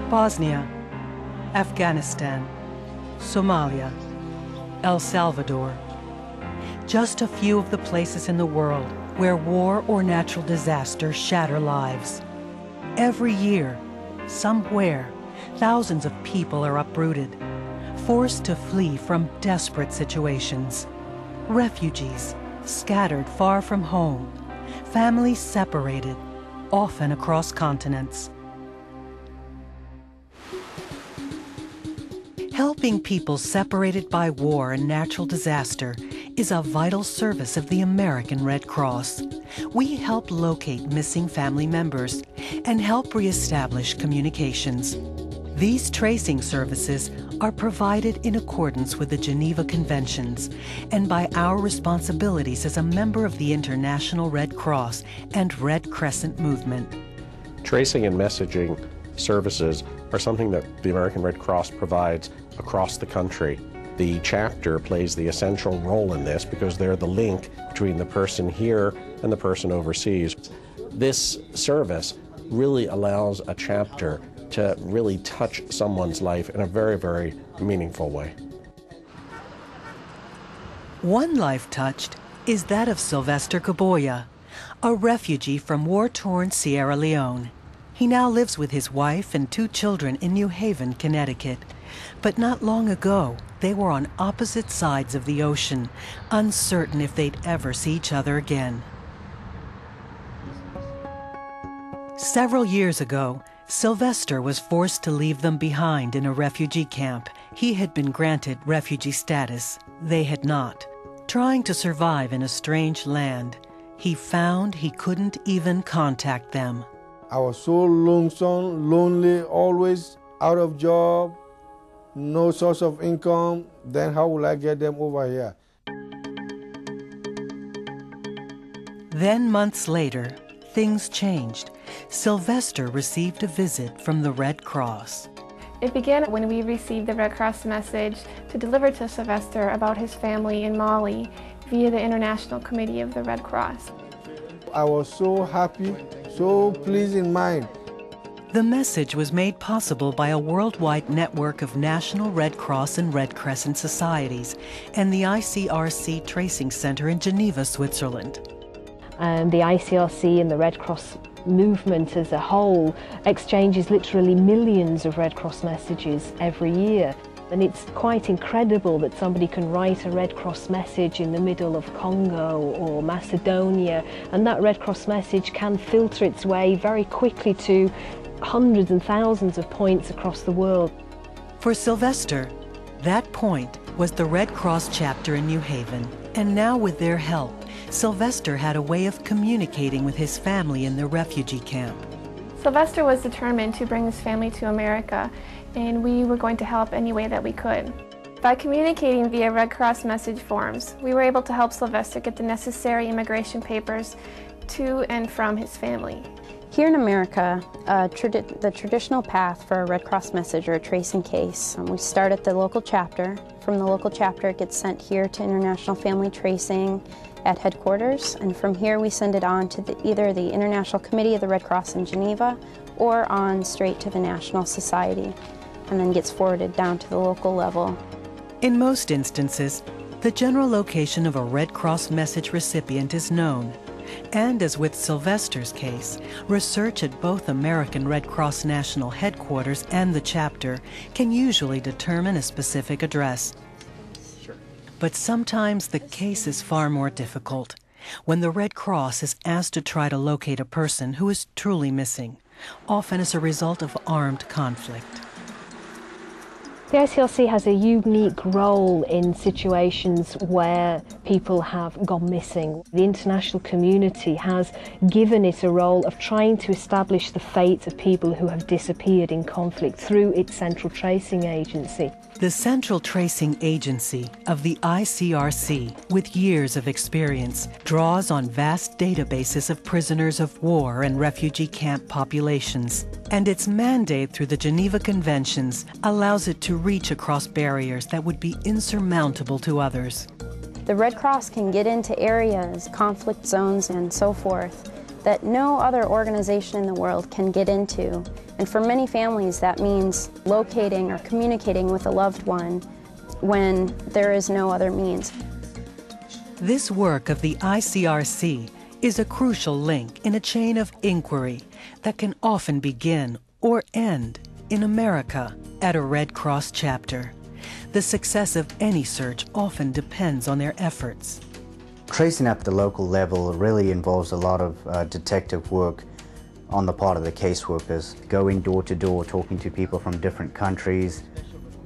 Bosnia, Afghanistan, Somalia, El Salvador. Just a few of the places in the world where war or natural disaster shatter lives. Every year, somewhere, thousands of people are uprooted, forced to flee from desperate situations. Refugees, scattered far from home, families separated, often across continents. Helping people separated by war and natural disaster is a vital service of the American Red Cross. We help locate missing family members and help reestablish communications. These tracing services are provided in accordance with the Geneva Conventions and by our responsibilities as a member of the International Red Cross and Red Crescent movement. Tracing and messaging services are something that the American Red Cross provides across the country. The chapter plays the essential role in this because they're the link between the person here and the person overseas. This service really allows a chapter to really touch someone's life in a very, very meaningful way. One life touched is that of Sylvester Kaboya, a refugee from war-torn Sierra Leone. He now lives with his wife and 2 children in New Haven, Connecticut. But not long ago, they were on opposite sides of the ocean, uncertain if they'd ever see each other again. Several years ago, Sylvester was forced to leave them behind in a refugee camp. He had been granted refugee status. They had not. Trying to survive in a strange land, he found he couldn't even contact them. I was so lonesome, lonely, always out of job, no source of income. Then how will I get them over here? Then months later, things changed. Sylvester received a visit from the Red Cross. It began when we received the Red Cross message to deliver to Sylvester about his family in Mali via the International Committee of the Red Cross. I was so happy, so pleased in mind. The message was made possible by a worldwide network of National Red Cross and Red Crescent societies and the ICRC Tracing Center in Geneva, Switzerland. And the ICRC and the Red Cross movement as a whole exchanges literally millions of Red Cross messages every year. And it's quite incredible that somebody can write a Red Cross message in the middle of Congo or Macedonia, and that Red Cross message can filter its way very quickly to hundreds and thousands of points across the world. For Sylvester, that point was the Red Cross chapter in New Haven. And now with their help, Sylvester had a way of communicating with his family in the refugee camp. Sylvester was determined to bring his family to America, and we were going to help any way that we could. By communicating via Red Cross message forms, we were able to help Sylvester get the necessary immigration papers to and from his family. Here in America, the traditional path for a Red Cross message or a tracing case, we start at the local chapter. From the local chapter, it gets sent here to International Family Tracing at headquarters, and from here we send it on to either the International Committee of the Red Cross in Geneva or on straight to the National Society, and then gets forwarded down to the local level. In most instances, the general location of a Red Cross message recipient is known. And as with Sylvester's case, research at both American Red Cross National Headquarters and the chapter can usually determine a specific address. But sometimes the case is far more difficult when the Red Cross is asked to try to locate a person who is truly missing, often as a result of armed conflict. The ICRC has a unique role in situations where people have gone missing. The international community has given it a role of trying to establish the fate of people who have disappeared in conflict through its Central Tracing Agency. The Central Tracing Agency of the ICRC, with years of experience, draws on vast databases of prisoners of war and refugee camp populations. And its mandate through the Geneva Conventions allows it to reach across barriers that would be insurmountable to others. The Red Cross can get into areas, conflict zones and so forth, that no other organization in the world can get into. And for many families, that means locating or communicating with a loved one when there is no other means. This work of the ICRC is a crucial link in a chain of inquiry that can often begin or end in America at a Red Cross chapter. The success of any search often depends on their efforts. Tracing at the local level really involves a lot of detective work on the part of the caseworkers, going door to door, talking to people from different countries,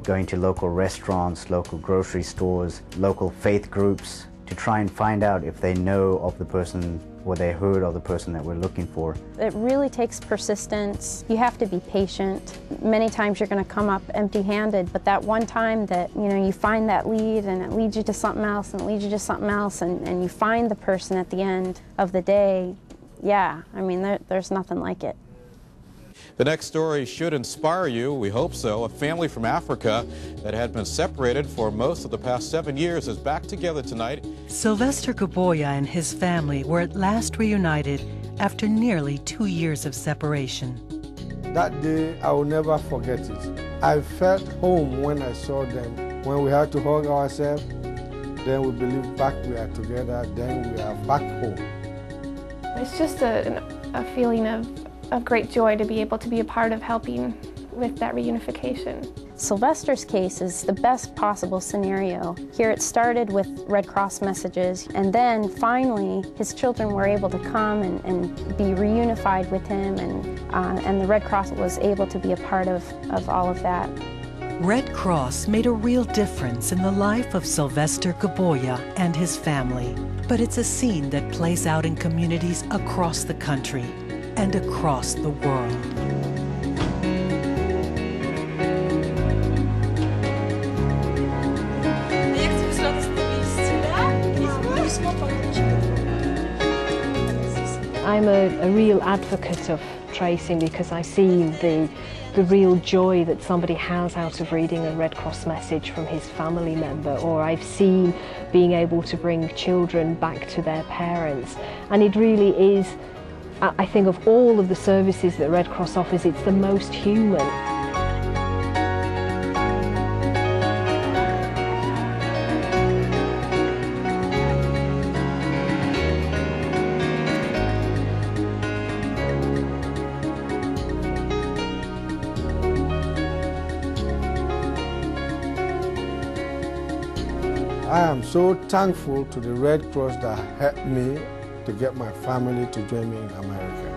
going to local restaurants, local grocery stores, local faith groups, to try and find out if they know of the person or they heard of the person that we're looking for. It really takes persistence. You have to be patient. Many times you're going to come up empty-handed, but that one time that you find that lead and it leads you to something else and it leads you to something else and you find the person at the end of the day, yeah, I mean, there's nothing like it. The next story should inspire you, we hope so. A family from Africa that had been separated for most of the past 7 years is back together tonight. Sylvester Kaboya and his family were at last reunited after nearly 2 years of separation. That day, I will never forget it. I felt home when I saw them. When we had to hug ourselves, then we believed back we are together, then we are back home. It's just a feeling of great joy to be able to be a part of helping with that reunification. Sylvester's case is the best possible scenario. Here it started with Red Cross messages, and then finally his children were able to come and be reunified with him, and the Red Cross was able to be a part of all of that. Red Cross made a real difference in the life of Sylvester Kaboya and his family, but it's a scene that plays out in communities across the country and across the world. I'm a real advocate of tracing because I see the real joy that somebody has out of reading a Red Cross message from his family member, or I've seen being able to bring children back to their parents. And it really is, I think, of all of the services that Red Cross offers, it's the most human. I am so thankful to the Red Cross that helped me to get my family to join me in America.